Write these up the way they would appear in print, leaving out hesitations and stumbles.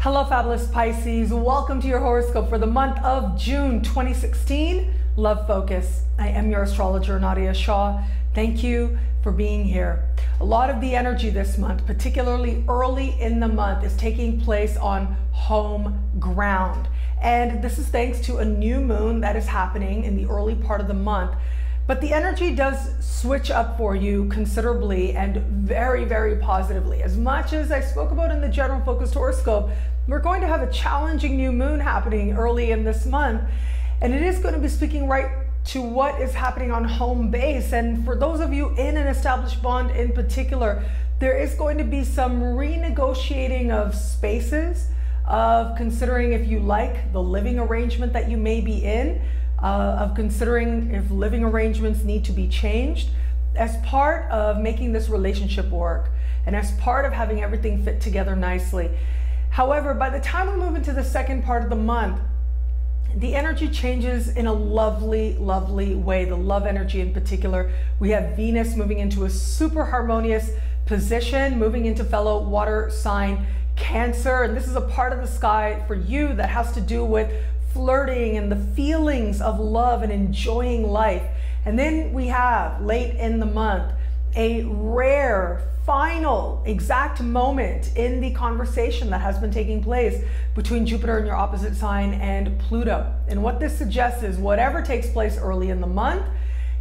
Hello, fabulous Pisces. Welcome to your horoscope for the month of June 2016. Love focus. I am your astrologer, Nadiya Shah. Thank you for being here. A lot of the energy this month, particularly early in the month, is taking place on home ground. And this is thanks to a new moon that is happening in the early part of the month. But the energy does switch up for you considerably and very, very positively. As much as I spoke about in the general focused horoscope, we're going to have a challenging new moon happening early in this month. And it is going to be speaking right to what is happening on home base. And for those of you in an established bond in particular, there is going to be some renegotiating of spaces, of considering if you like the living arrangement that you may be in, of considering if living arrangements need to be changed as part of making this relationship work and as part of having everything fit together nicely. However, by the time we move into the second part of the month, the energy changes in a lovely, lovely way. The love energy in particular. We have Venus moving into a super harmonious position, moving into fellow water sign Cancer. And this is a part of the sky for you that has to do with flirting and the feelings of love and enjoying life. And then we have late in the month a rare final exact moment in the conversation that has been taking place between Jupiter in your opposite sign and Pluto. And what this suggests is whatever takes place early in the month,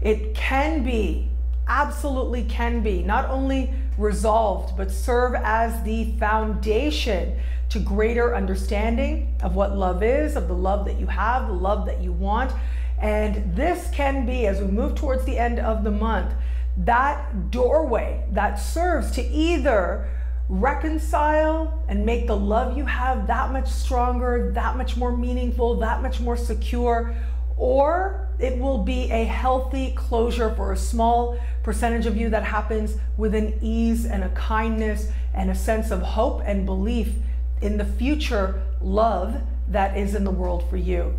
it can be, absolutely can be, not only resolved, but serve as the foundation to greater understanding of what love is, of the love that you have, the love that you want. And this can be, as we move towards the end of the month, that doorway that serves to either reconcile and make the love you have that much stronger, that much more meaningful, that much more secure, or it will be a healthy closure for a small percentage of you that happens with an ease and a kindness and a sense of hope and belief in the future love that is in the world for you.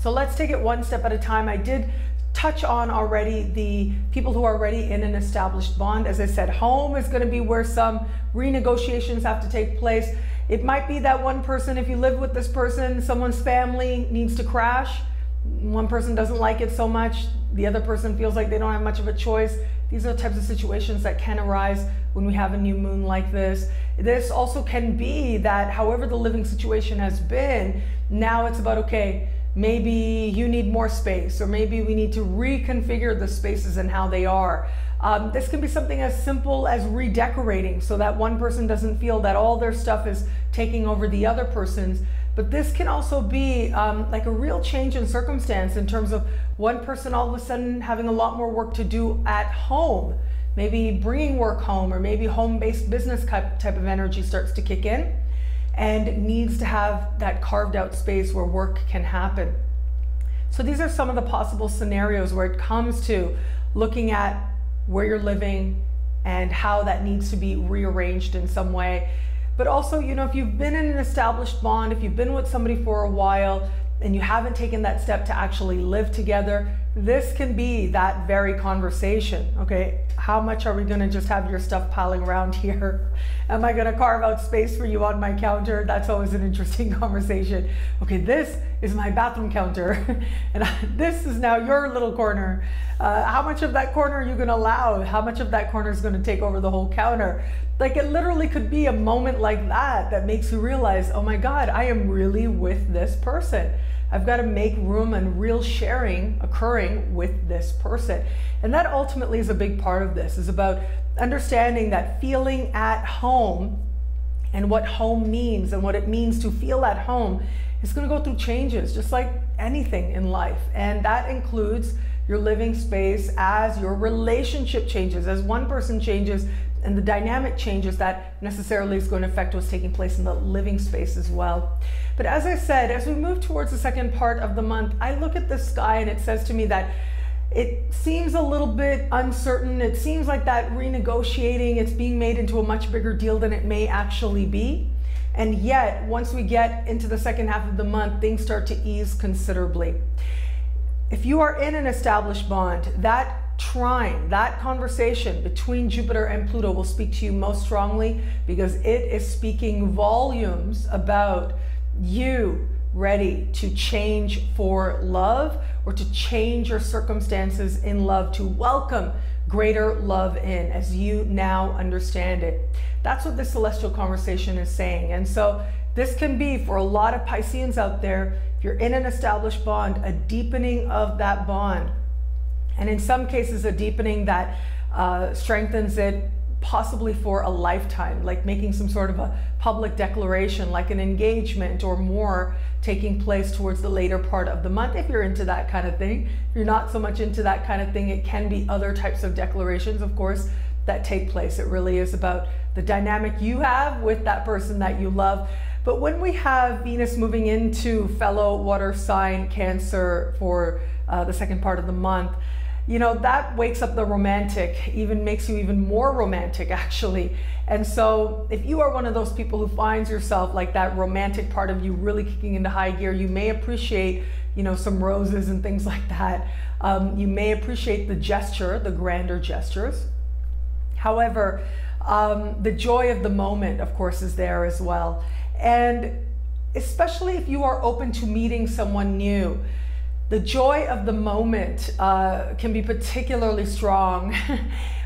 So let's take it one step at a time. I did touch on already the people who are already in an established bond. As I said, home is going to be where some renegotiations have to take place. It might be that one person, if you live with this person, someone's family needs to crash. One person doesn't like it so much. The other person feels like they don't have much of a choice. These are the types of situations that can arise when we have a new moon like this. This also can be that however the living situation has been, now it's about, okay, maybe you need more space, or maybe we need to reconfigure the spaces and how they are. This can be something as simple as redecorating so that one person doesn't feel that all their stuff is taking over the other person's. But this can also be like a real change in circumstance in terms of one person all of a sudden having a lot more work to do at home, maybe bringing work home, or maybe home-based business type of energy starts to kick in and needs to have that carved out space where work can happen. So these are some of the possible scenarios where it comes to looking at where you're living and how that needs to be rearranged in some way. But also, you know, if you've been in an established bond, if you've been with somebody for a while and you haven't taken that step to actually live together, this can be that very conversation. Okay, how much are we going to just have your stuff piling around here? Am I going to carve out space for you on my counter? That's always an interesting conversation. Okay, this is my bathroom counter and this is now your little corner. How much of that corner are you going to allow? How much of that corner is going to take over the whole counter? Like, it literally could be a moment like that that makes you realize, oh my God, I am really with this person. I've got to make room and real sharing occurring with this person. And that ultimately is a big part of this, is about understanding that feeling at home and what home means and what it means to feel at home is going to go through changes, just like anything in life. And that includes your living space as your relationship changes, as one person changes, and the dynamic changes, that necessarily is going to affect what's taking place in the living space as well. But as I said, as we move towards the second part of the month, I look at the sky and it says to me that it seems a little bit uncertain. It seems like that renegotiating, it's being made into a much bigger deal than it may actually be. And yet, once we get into the second half of the month, things start to ease considerably. If you are in an established bond, that trine, that conversation between Jupiter and Pluto will speak to you most strongly, because it is speaking volumes about you ready to change for love, or to change your circumstances in love, to welcome greater love in as you now understand it. That's what this celestial conversation is saying. And so this can be, for a lot of Pisceans out there, if you're in an established bond, a deepening of that bond. And in some cases, a deepening that strengthens it possibly for a lifetime, like making some sort of a public declaration, like an engagement or more taking place towards the later part of the month, if you're into that kind of thing. If you're not so much into that kind of thing, it can be other types of declarations, of course, that take place. It really is about the dynamic you have with that person that you love. But when we have Venus moving into fellow water sign Cancer for the second part of the month, you know, that wakes up the romantic, even makes you even more romantic, actually. And so if you are one of those people who finds yourself like that romantic part of you really kicking into high gear, you may appreciate, you know, some roses and things like that. You may appreciate the gesture, the grander gestures. However, the joy of the moment, of course, is there as well. And especially if you are open to meeting someone new, the joy of the moment can be particularly strong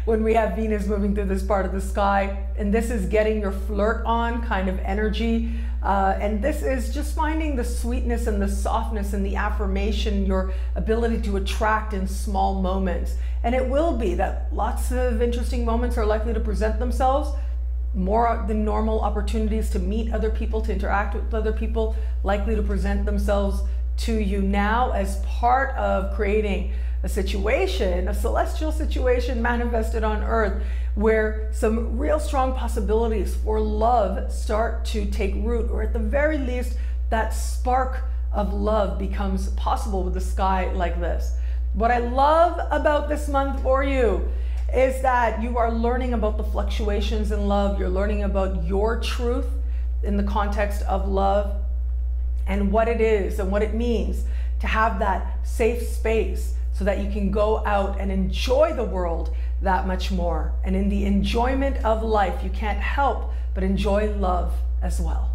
when we have Venus moving through this part of the sky. And this is getting your flirt on kind of energy. And this is just finding the sweetness and the softness and the affirmation, your ability to attract in small moments. And it will be that lots of interesting moments are likely to present themselves, more than normal opportunities to meet other people, to interact with other people, likely to present themselves to you now as part of creating a situation, a celestial situation manifested on Earth, where some real strong possibilities for love start to take root, or at the very least, that spark of love becomes possible with the sky like this. What I love about this month for you is that you are learning about the fluctuations in love. You're learning about your truth in the context of love, and what it is and what it means to have that safe space so that you can go out and enjoy the world that much more. And in the enjoyment of life, you can't help but enjoy love as well.